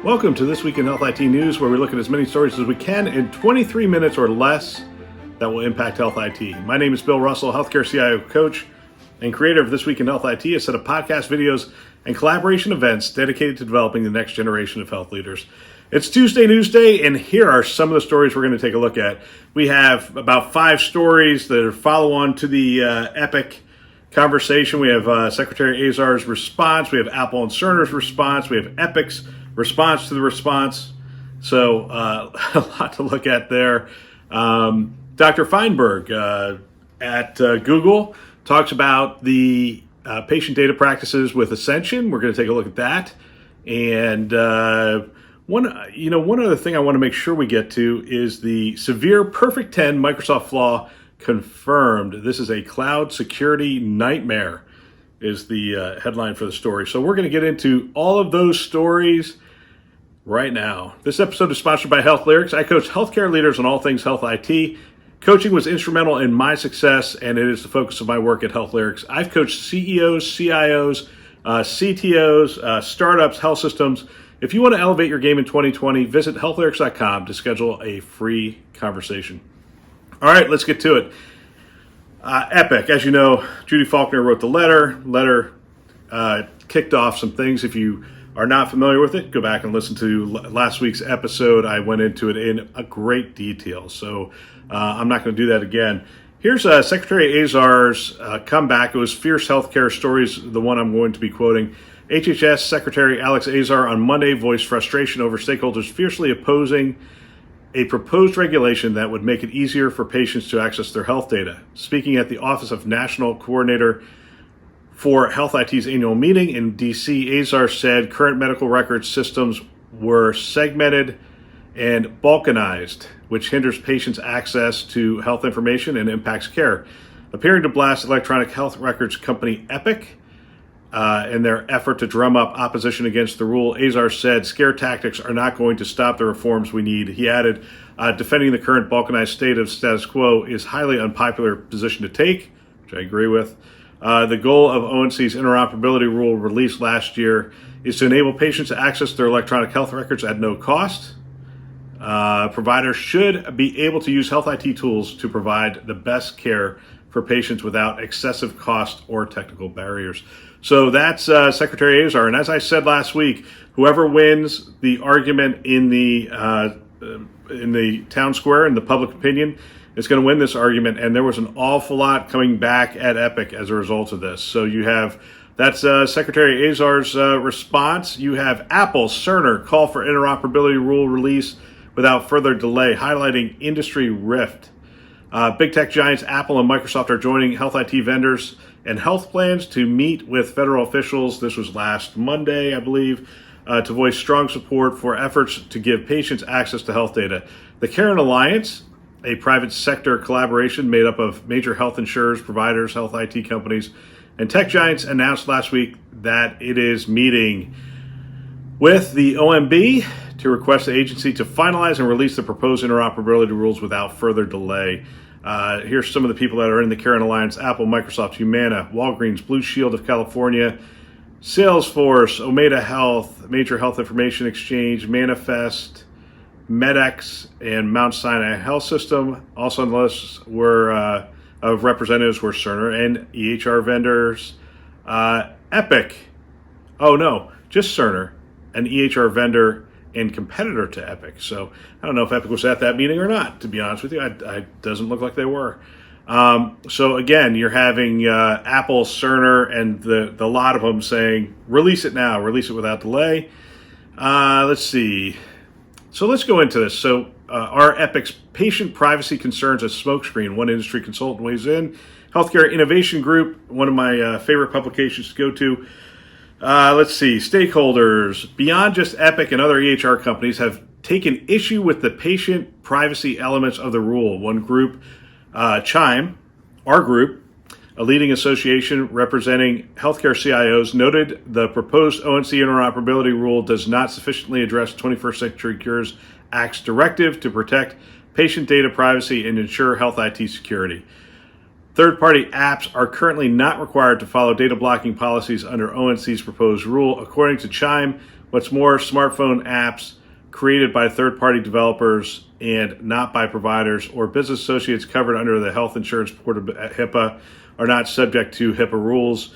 Welcome to This Week in Health IT News, where we look at as many stories as we can in 23 minutes or less that will impact health IT. My name is Bill Russell, Healthcare CIO coach and creator of This Week in Health IT, a set of podcast videos and collaboration events dedicated to developing the next generation of health leaders. It's Tuesday News Day, and here are some of the stories we're going to take a look at. We have about 5 stories that are follow-on to the Epic conversation. We have Secretary Azar's response. We have Apple and Cerner's response. We have Epic's response to the response. So a lot to look at there. Dr. Feinberg at Google talks about the patient data practices with Ascension. We're going to take a look at that. And one other thing I want to make sure we get to is the severe Perfect 10 Microsoft flaw confirmed. This is a cloud security nightmare, is the headline for the story. So we're going to get into all of those stories right now. This episode is sponsored by Health Lyrics. I coach healthcare leaders on all things health IT. Coaching was instrumental in my success, and it is the focus of my work at Health Lyrics. I've coached CEOs, CIOs, CTOs, startups, health systems. If you want to elevate your game in 2020, visit healthlyrics.com to schedule a free conversation. All right, let's get to it. Epic, as you know, Judy Faulkner wrote the letter. Letter kicked off some things. If you are not familiar with it, go back and listen to last week's episode. I went into it in a great detail, so I'm not going to do that again. Here's Secretary Azar's comeback. It was Fierce Healthcare Stories, the one I'm going to be quoting. HHS Secretary Alex Azar on Monday voiced frustration over stakeholders fiercely opposing a proposed regulation that would make it easier for patients to access their health data. Speaking at the Office of National Coordinator for Health IT's annual meeting in D.C., Azar said current medical record systems were segmented and balkanized, which hinders patients' access to health information and impacts care. Appearing to blast electronic health records company Epic in their effort to drum up opposition against the rule, Azar said scare tactics are not going to stop the reforms we need. He added, defending the current balkanized state of status quo is highly unpopular position to take, which I agree with. The goal of ONC's interoperability rule released last year is to enable patients to access their electronic health records at no cost. Providers should be able to use health IT tools to provide the best care for patients without excessive cost or technical barriers. So that's Secretary Azar. And as I said last week, whoever wins the argument in the town square, in the public opinion, is going to win this argument. And there was an awful lot coming back at Epic as a result of this. So you have, that's Secretary Azar's response. You have Apple, Cerner, call for interoperability rule release without further delay, highlighting industry rift. Big tech giants Apple and Microsoft are joining health IT vendors and health plans to meet with federal officials. This was last Monday, I believe, to voice strong support for efforts to give patients access to health data. The Caring Alliance, a private sector collaboration made up of major health insurers, providers, health IT companies, and tech giants, announced last week that it is meeting with the OMB to request the agency to finalize and release the proposed interoperability rules without further delay. Here's some of the people that are in the Caring Alliance: Apple, Microsoft, Humana, Walgreens, Blue Shield of California, Salesforce, Omeda Health, Major Health Information Exchange, Manifest, MedX, and Mount Sinai Health System. Also on the list were of representatives were Cerner and EHR vendors. Epic, oh no, just Cerner, an EHR vendor and competitor to Epic. So I don't know if Epic was at that meeting or not, to be honest with you. It doesn't look like they were. So again, you're having Apple, Cerner, and the lot of them saying, release it now, release it without delay. Let's see. So let's go into this. So are Epic's patient privacy concerns a smokescreen? One industry consultant weighs in. Healthcare Innovation Group, one of my favorite publications to go to. Let's see. Stakeholders beyond just Epic and other EHR companies have taken issue with the patient privacy elements of the rule. One group, Chime, our group, a leading association representing healthcare CIOs, noted the proposed ONC interoperability rule does not sufficiently address 21st Century Cures Act's directive to protect patient data privacy and ensure health IT security. Third-party apps are currently not required to follow data blocking policies under ONC's proposed rule, according to Chime. What's more, smartphone apps created by third-party developers and not by providers or business associates covered under the Health Insurance Board of HIPAA are not subject to HIPAA rules,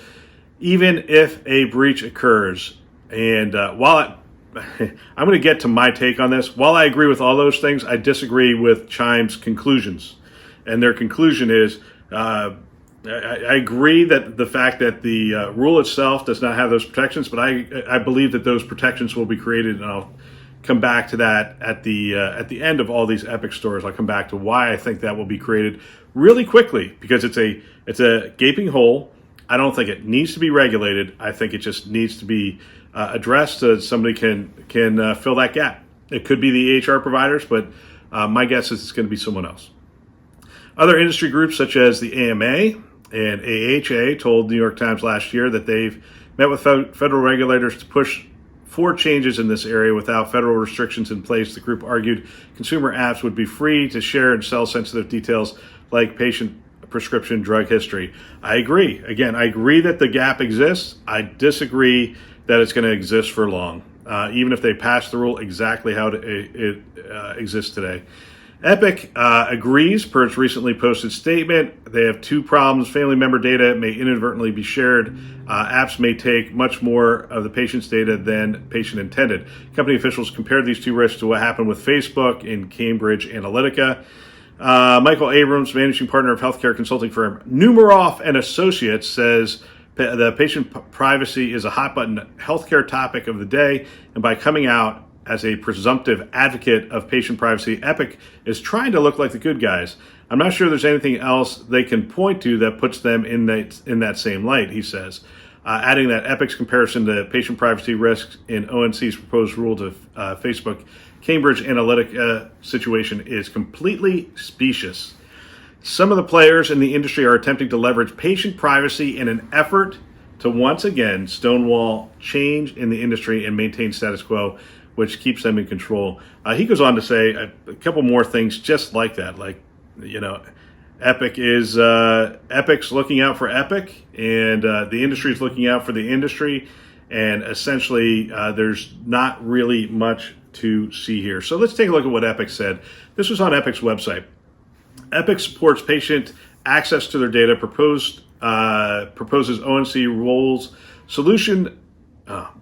even if a breach occurs. And while I'm going to get to my take on this, while I agree with all those things, I disagree with Chime's conclusions. And their conclusion is, I agree that the fact that the rule itself does not have those protections, but I believe that those protections will be created, and I'll come back to that at the end of all these Epic stores. I'll come back to why I think that will be created really quickly, because it's a gaping hole. I don't think it needs to be regulated. I think it just needs to be addressed so that somebody can fill that gap. It could be the EHR providers, but my guess is it's going to be someone else. Other industry groups such as the AMA and AHA told New York Times last year that they've met with federal regulators to push for changes in this area without federal restrictions in place. The group argued consumer apps would be free to share and sell sensitive details like patient prescription drug history. I agree. Again, I agree that the gap exists. I disagree that it's going to exist for long, even if they pass the rule exactly how it exists today. Epic agrees per its recently posted statement. They have two problems. Family member data may inadvertently be shared. Apps may take much more of the patient's data than patient intended. Company officials compared these two risks to what happened with Facebook and Cambridge Analytica. Michael Abrams, managing partner of healthcare consulting firm Numeroff and Associates, says the patient privacy is a hot-button healthcare topic of the day, and by coming out as a presumptive advocate of patient privacy, Epic is trying to look like the good guys. I'm not sure there's anything else they can point to that puts them in that same light, he says. Adding that Epic's comparison to patient privacy risks in ONC's proposed rule to Facebook Cambridge Analytica situation is completely specious. Some of the players in the industry are attempting to leverage patient privacy in an effort to once again stonewall change in the industry and maintain status quo, which keeps them in control. He goes on to say a couple more things just like that. Like, Epic's looking out for Epic, and the industry is looking out for the industry. And essentially, there's not really much to see here. So let's take a look at what Epic said. This was on Epic's website. Epic supports patient access to their data, proposes ONC rules solution,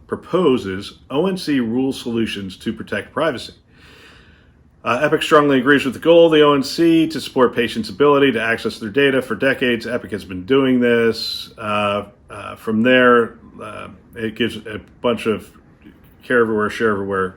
proposes ONC rule solutions to protect privacy. Epic strongly agrees with the goal of the ONC to support patients' ability to access their data. For decades, Epic has been doing this. From there, it gives a bunch of care everywhere, share everywhere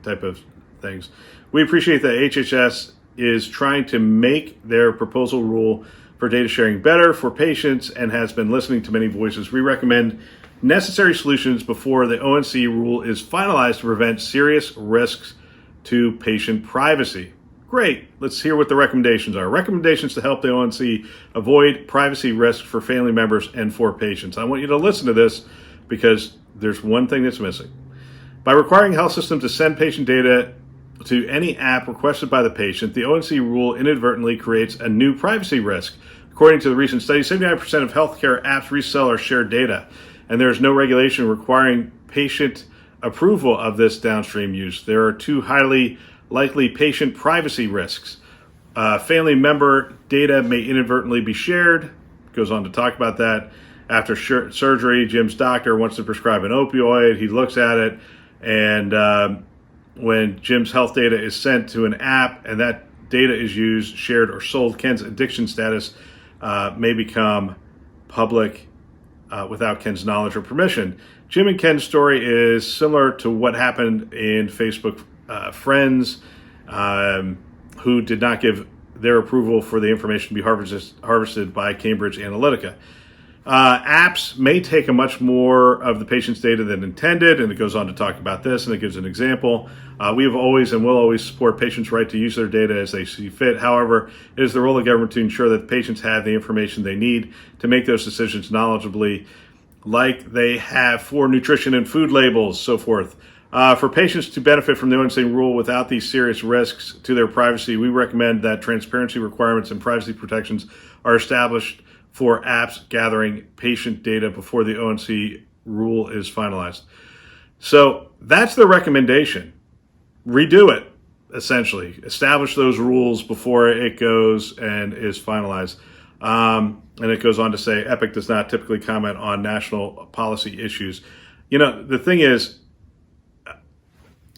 type of things. We appreciate that HHS is trying to make their proposal rule for data sharing better for patients and has been listening to many voices. We recommend necessary solutions before the ONC rule is finalized to prevent serious risks to patient privacy. Great. Let's hear what the recommendations are. Recommendations to help the ONC avoid privacy risks for family members and for patients. I want you to listen to this because there's one thing that's missing. By requiring health systems to send patient data to any app requested by the patient, the ONC rule inadvertently creates a new privacy risk. According to the recent study, 79% of healthcare apps resell or share data, and there is no regulation requiring patient approval of this downstream use. There are two highly likely patient privacy risks. Family member data may inadvertently be shared. Goes on to talk about that. After surgery, Jim's doctor wants to prescribe an opioid. He looks at it, and when Jim's health data is sent to an app and that data is used, shared, or sold, Ken's addiction status may become public without Ken's knowledge or permission. Jim and Ken's story is similar to what happened in Facebook Friends, who did not give their approval for the information to be harvested by Cambridge Analytica. Apps may take a much more of the patient's data than intended, and it goes on to talk about this, and it gives an example. We have always and will always support patients' right to use their data as they see fit. However, it is the role of the government to ensure that patients have the information they need to make those decisions knowledgeably, like they have for nutrition and food labels, so forth. For patients to benefit from the ONC rule without these serious risks to their privacy, we recommend that transparency requirements and privacy protections are established for apps gathering patient data before the ONC rule is finalized. So that's the recommendation. Redo it, essentially. Establish those rules before it goes and is finalized. And it goes on to say, Epic does not typically comment on national policy issues. The thing is,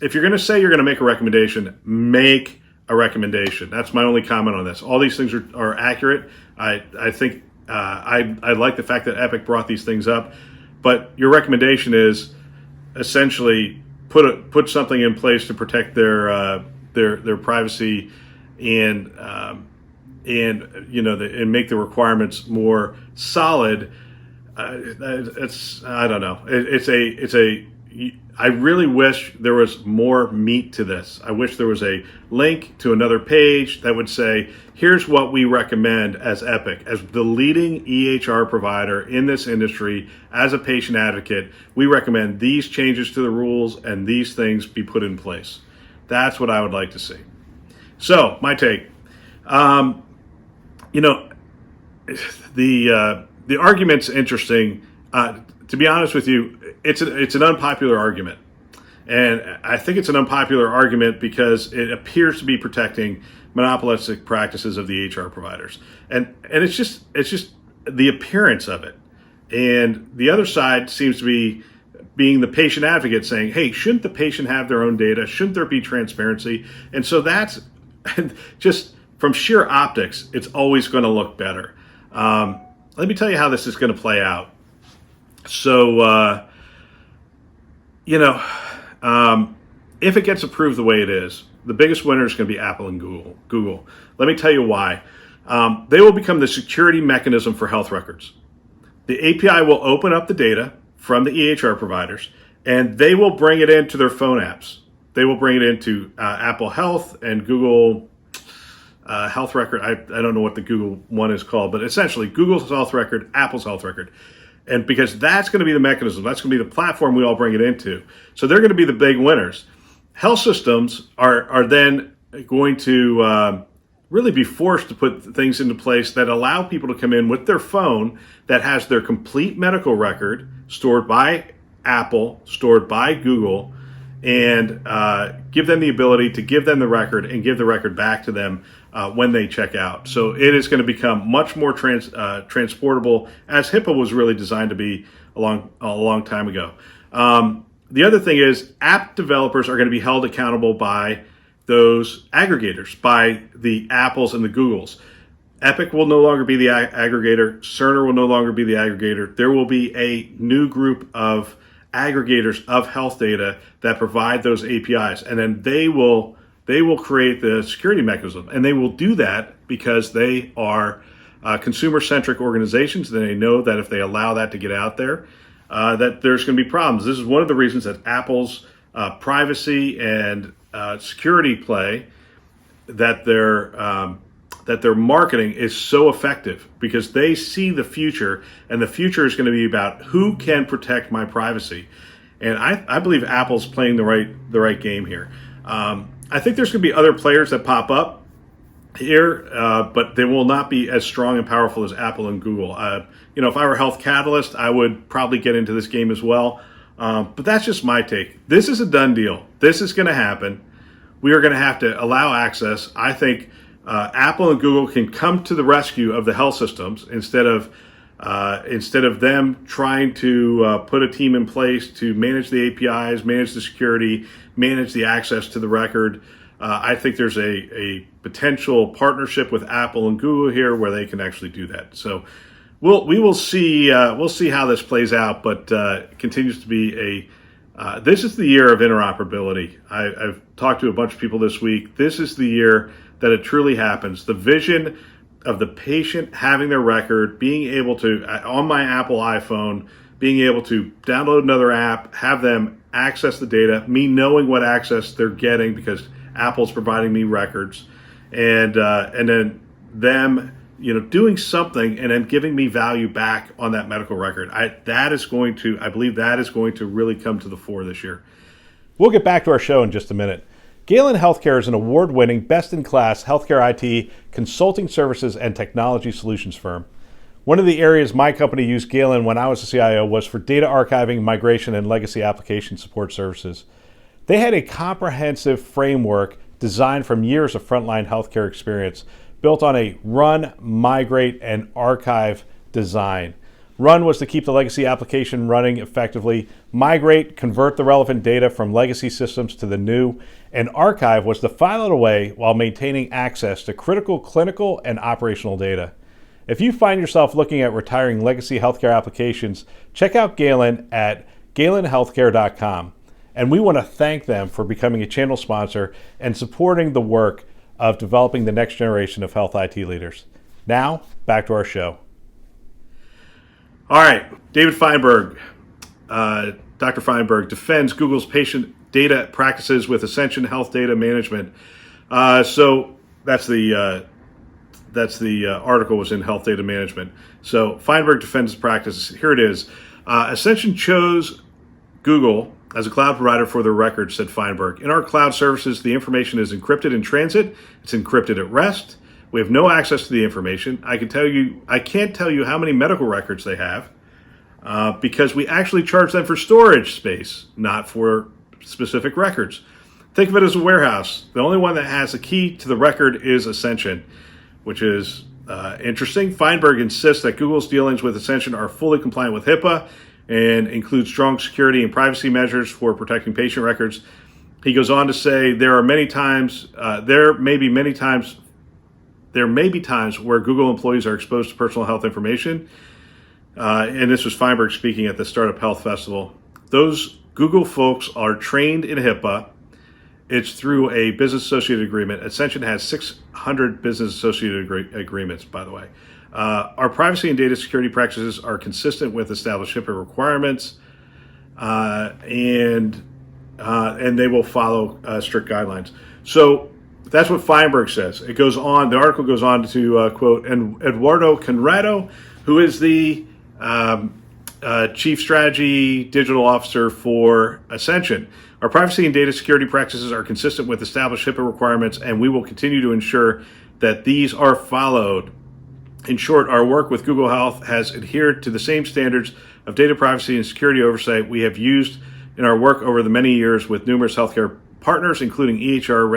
if you're going to say you're going to make a recommendation, make a recommendation. That's my only comment on this. All these things are accurate. I think I like the fact that Epic brought these things up, but your recommendation is essentially put something in place to protect their privacy and and make the requirements more solid. I don't know. I really wish there was more meat to this. I wish there was a link to another page that would say, here's what we recommend as Epic, as the leading EHR provider in this industry, as a patient advocate. We recommend these changes to the rules and these things be put in place. That's what I would like to see. So, my take. The argument's interesting. To be honest with you, it's an unpopular argument. And I think it's an unpopular argument because it appears to be protecting monopolistic practices of the HR providers. And it's just the appearance of it. And the other side seems to be being the patient advocate saying, hey, shouldn't the patient have their own data? Shouldn't there be transparency? And so that's just from sheer optics, it's always going to look better. Let me tell you how this is going to play out. So, if it gets approved the way it is, the biggest winner is going to be Apple and Google. Let me tell you why. They will become the security mechanism for health records. The API will open up the data from the EHR providers, and they will bring it into their phone apps. They will bring it into Apple Health and Google Health Record. I don't know what the Google one is called, but essentially Google's Health Record, Apple's Health Record. And because that's going to be the mechanism, that's going to be the platform we all bring it into. So they're going to be the big winners. Health systems are then going to really be forced to put things into place that allow people to come in with their phone that has their complete medical record stored by Apple, stored by Google, and give them the ability to give them the record and give the record back to them when they check out. So it is going to become much more transportable, as HIPAA was really designed to be a long time ago. The other thing is app developers are going to be held accountable by those aggregators, by the Apples and the Googles. Epic will no longer be the aggregator. Cerner will no longer be the aggregator. There will be a new group of aggregators of health data that provide those APIs, and then they will create the security mechanism, and they will do that because they are consumer-centric organizations. They know that if they allow that to get out there, that there's going to be problems. This is one of the reasons that Apple's privacy and security play, that their marketing is so effective, because they see the future, and the future is going to be about who can protect my privacy. And I believe Apple's playing the right game here. I think there's going to be other players that pop up here, but they will not be as strong and powerful as Apple and Google. If I were Health Catalyst, I would probably get into this game as well. But that's just my take. This is a done deal. This is going to happen. We are going to have to allow access. I think Apple and Google can come to the rescue of the health systems instead of them trying to put a team in place to manage the APIs, manage the security, manage the access to the record. I think there's a potential partnership with Apple and Google here where they can actually do that. So we will see. We'll see how this plays out, but it continues to be this is the year of interoperability. I've talked to a bunch of people this week. This is the year that it truly happens. The vision of the patient having their record, being able to, on my Apple iPhone, being able to download another app, have them access the data, me knowing what access they're getting because Apple's providing me records, and then them, doing something and then giving me value back on that medical record. I believe that is going to really come to the fore this year. We'll get back to our show in just a minute. Galen Healthcare is an award-winning, best-in-class healthcare IT consulting services and technology solutions firm. One of the areas my company used Galen when I was a CIO was for data archiving, migration, and legacy application support services. They had a comprehensive framework designed from years of frontline healthcare experience, built on a run, migrate, and archive design. Run was to keep the legacy application running effectively. Migrate, convert the relevant data from legacy systems to the new. And archive was to file it away while maintaining access to critical clinical and operational data. If you find yourself looking at retiring legacy healthcare applications, check out Galen at galenhealthcare.com. And we want to thank them for becoming a channel sponsor and supporting the work of developing the next generation of health IT leaders. Now, back to our show. All right, David Feinberg, Dr. Feinberg defends Google's patient data practices with Ascension Health Data Management. So that's the article was in Health Data Management. So Feinberg defends his practices. Here it is. Ascension chose Google as a cloud provider for their records, said Feinberg. In our cloud services, the information is encrypted in transit. It's encrypted at rest. We have no access to the information. I can't tell you how many medical records they have because we actually charge them for storage space, not for specific records. Think of it as a warehouse. The only one that has a key to the record is Ascension, which is interesting. Feinberg insists that Google's dealings with Ascension are fully compliant with HIPAA and include strong security and privacy measures for protecting patient records. He goes on to say there may be times where Google employees are exposed to personal health information. And this was Feinberg speaking at the Startup Health Festival. Those Google folks are trained in HIPAA. It's through a business associated agreement. Ascension has 600 business associated agreements, by the way. Our privacy and data security practices are consistent with established HIPAA requirements, and they will follow strict guidelines. So that's what Feinberg says. It goes on. The article goes on to quote Eduardo Conrado, who is the Chief Strategy Digital Officer for Ascension. Our privacy and data security practices are consistent with established HIPAA requirements, and we will continue to ensure that these are followed. In short, our work with Google Health has adhered to the same standards of data privacy and security oversight we have used in our work over the many years with numerous healthcare partners, including EHR,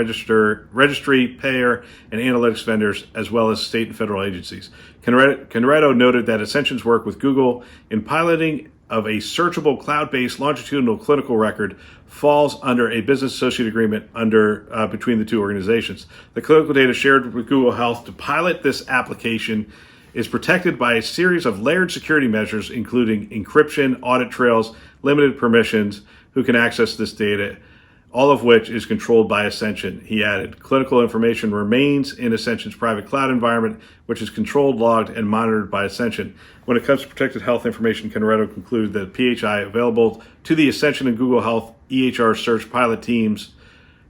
registry, payer, and analytics vendors, as well as state and federal agencies. Conrado noted that Ascension's work with Google in piloting of a searchable cloud-based longitudinal clinical record falls under a business associate agreement between the two organizations. The clinical data shared with Google Health to pilot this application is protected by a series of layered security measures, including encryption, audit trails, limited permissions, who can access this data, all of which is controlled by Ascension. He added, clinical information remains in Ascension's private cloud environment, which is controlled, logged, and monitored by Ascension. When it comes to protected health information, Conrado concluded that PHI available to the Ascension and Google Health EHR search pilot teams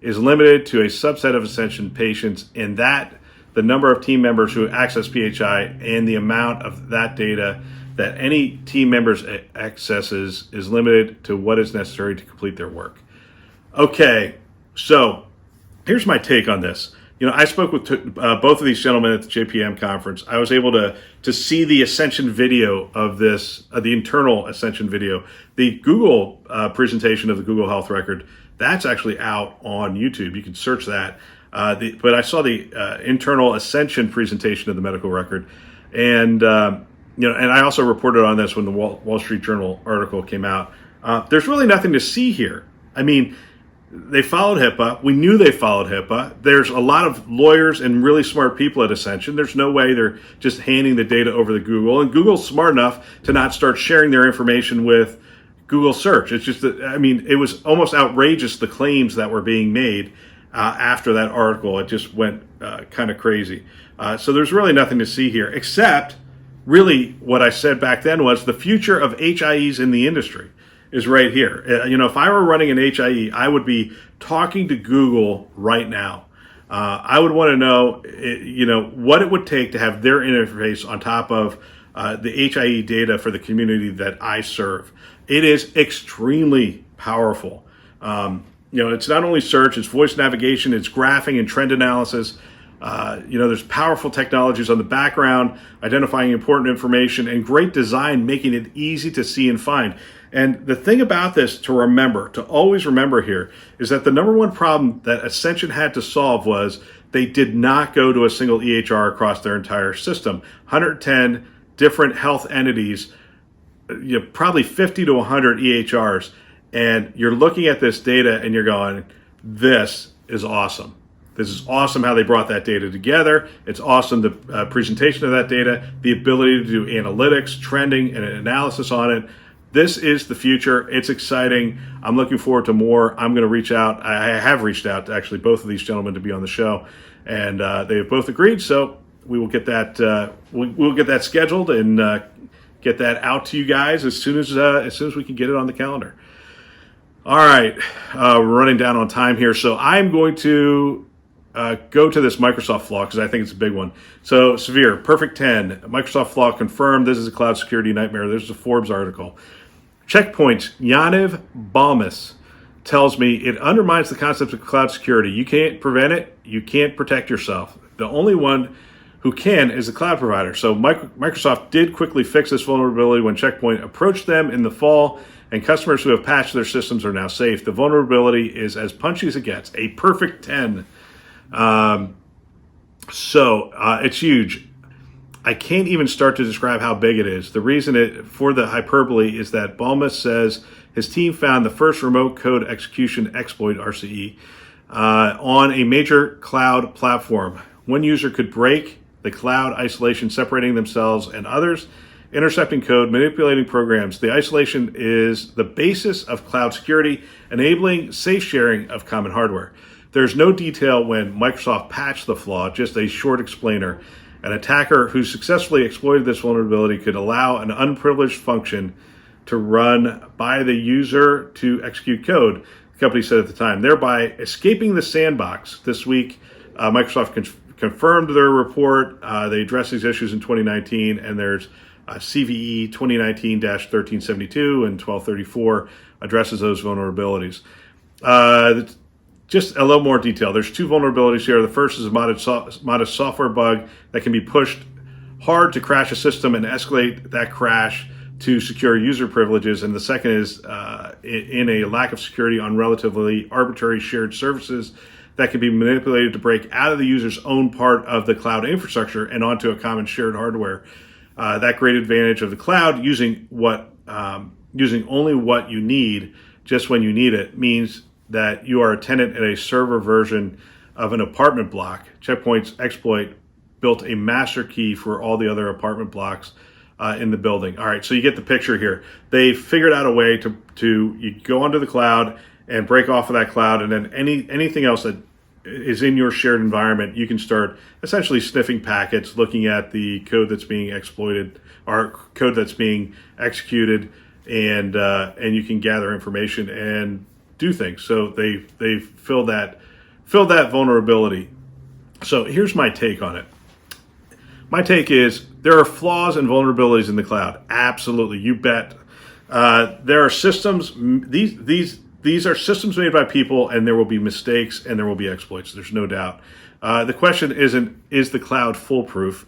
is limited to a subset of Ascension patients, and that the number of team members who access PHI and the amount of that data that any team members accesses is limited to what is necessary to complete their work. Okay, so here's my take on this. I spoke with both of these gentlemen at the JPM conference. I was able to see the Ascension video of this, the internal Ascension video. The Google presentation of the Google Health record, that's actually out on YouTube. You can search that. But I saw the internal Ascension presentation of the medical record, and and I also reported on this when the Wall Street Journal article came out. There's really nothing to see here. I mean, they followed HIPAA. We knew they followed HIPAA. There's a lot of lawyers and really smart people at Ascension. There's no way they're just handing the data over to Google. And Google's smart enough to not start sharing their information with Google Search. It's just that, it was almost outrageous, the claims that were being made after that article. It just went kind of crazy. So there's really nothing to see here, except really what I said back then was the future of HIEs in the industry is right here. If I were running an HIE, I would be talking to Google right now. I would want to know, what it would take to have their interface on top of the HIE data for the community that I serve. It is extremely powerful. It's not only search, it's voice navigation, it's graphing and trend analysis. There's powerful technologies on the background, identifying important information, and great design, making it easy to see and find. And the thing about this to always remember here, is that the number one problem that Ascension had to solve was they did not go to a single EHR across their entire system. 110 different health entities, probably 50 to 100 EHRs. And you're looking at this data and you're going, this is awesome. This is awesome how they brought that data together. It's awesome, the presentation of that data, the ability to do analytics, trending, and analysis on it. This is the future. It's exciting. I'm looking forward to more. I'm going to reach out. I have reached out to actually both of these gentlemen to be on the show, and they have both agreed. So we will get that. We'll get that scheduled and get that out to you guys as soon as we can get it on the calendar. All right, we're running down on time here, so I'm going to go to this Microsoft flaw because I think it's a big one. So severe, perfect 10. Microsoft flaw confirmed. This is a cloud security nightmare. This is a Forbes article. Checkpoint's Yaniv Balmas tells me it undermines the concept of cloud security. You can't prevent it. You can't protect yourself. The only one who can is the cloud provider. So Microsoft did quickly fix this vulnerability when Checkpoint approached them in the fall, and customers who have patched their systems are now safe. The vulnerability is as punchy as it gets, a perfect 10. It's huge. I can't even start to describe how big it is. The reason for the hyperbole is that Balmas says his team found the first remote code execution exploit, RCE, on a major cloud platform. One user could break the cloud isolation, separating themselves and others, intercepting code, manipulating programs. The isolation is the basis of cloud security, enabling safe sharing of common hardware. There's no detail when Microsoft patched the flaw, just a short explainer. An attacker who successfully exploited this vulnerability could allow an unprivileged function to run by the user to execute code, the company said at the time, thereby escaping the sandbox. This week, Microsoft confirmed their report. They addressed these issues in 2019, and there's CVE 2019-1372 and 1234 addresses those vulnerabilities. Just a little more detail. There's two vulnerabilities here. The first is a modest software bug that can be pushed hard to crash a system and escalate that crash to secure user privileges. And the second is in a lack of security on relatively arbitrary shared services that can be manipulated to break out of the user's own part of the cloud infrastructure and onto a common shared hardware. That great advantage of the cloud, using only what you need just when you need it, means that you are a tenant in a server version of an apartment block. Checkpoint's exploit built a master key for all the other apartment blocks in the building. All right, so you get the picture here. They figured out a way to you go onto the cloud and break off of that cloud, and then anything else that is in your shared environment, you can start essentially sniffing packets, looking at the code that's being exploited or code that's being executed, and you can gather information and do things. So they filled that vulnerability. So here's my take on it. My take is there are flaws and vulnerabilities in the cloud. Absolutely, you bet. There are systems. These are systems made by people, and there will be mistakes and there will be exploits. There's no doubt. The question isn't, is the cloud foolproof?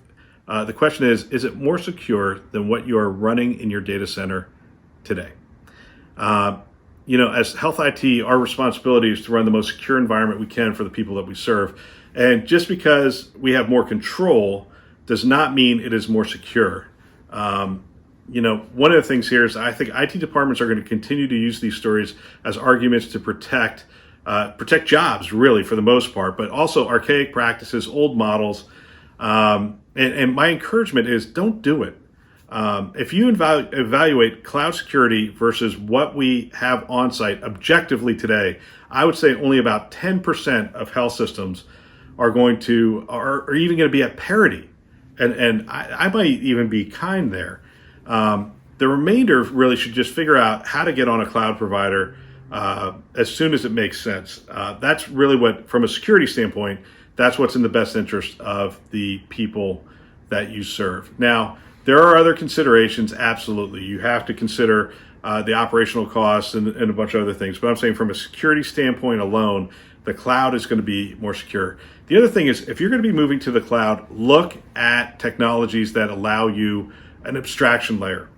The question is it more secure than what you are running in your data center today? As health IT, our responsibility is to run the most secure environment we can for the people that we serve. And just because we have more control does not mean it is more secure. One of the things here is I think IT departments are going to continue to use these stories as arguments to protect jobs, really, for the most part, but also archaic practices, old models. And my encouragement is don't do it. If you evaluate cloud security versus what we have on site objectively today, I would say only about 10% of health systems are even going to be at parity. And I might even be kind there. The remainder really should just figure out how to get on a cloud provider as soon as it makes sense. That's really what, from a security standpoint, that's what's in the best interest of the people that you serve. Now, there are other considerations, absolutely. You have to consider the operational costs and a bunch of other things. But I'm saying from a security standpoint alone, the cloud is going to be more secure. The other thing is, if you're going to be moving to the cloud, look at technologies that allow you an abstraction layer,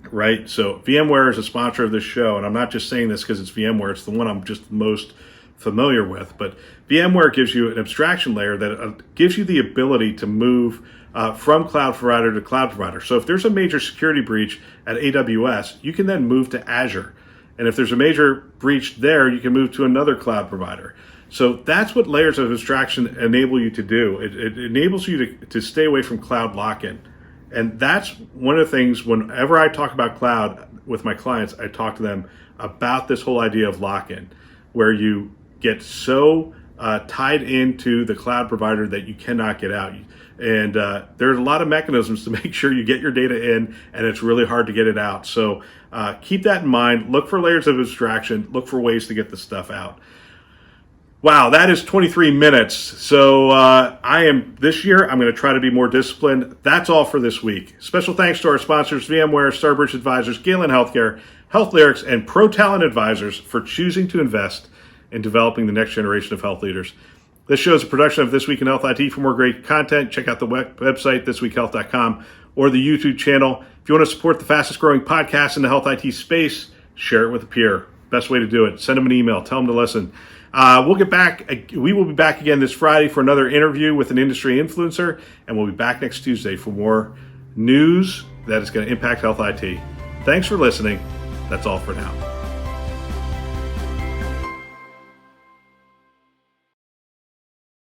right? So VMware is a sponsor of this show, and I'm not just saying this because it's VMware, it's the one I'm just most familiar with, but VMware gives you an abstraction layer that gives you the ability to move from cloud provider to cloud provider. So if there's a major security breach at AWS, you can then move to Azure. And if there's a major breach there, you can move to another cloud provider. So that's what layers of abstraction enable you to do. It enables you to stay away from cloud lock-in. And that's one of the things, whenever I talk about cloud with my clients, I talk to them about this whole idea of lock-in, where you get so tied into the cloud provider that you cannot get out. And there's a lot of mechanisms to make sure you get your data in, and it's really hard to get it out. So keep that in mind. Look for layers of abstraction. Look for ways to get the stuff out. Wow, that is 23 minutes. So this year, I'm going to try to be more disciplined. That's all for this week. Special thanks to our sponsors, VMware, Starbridge Advisors, Galen Healthcare, HealthLyrics, and ProTalent Advisors for choosing to invest in developing the next generation of health leaders. This show is a production of This Week in Health IT. For more great content, check out the website, thisweekhealth.com, or the YouTube channel. If you want to support the fastest growing podcast in the health IT space, share it with a peer. Best way to do it. Send them an email. Tell them to listen. We will be back again this Friday for another interview with an industry influencer, and we'll be back next Tuesday for more news that is going to impact health IT. Thanks for listening. That's all for now.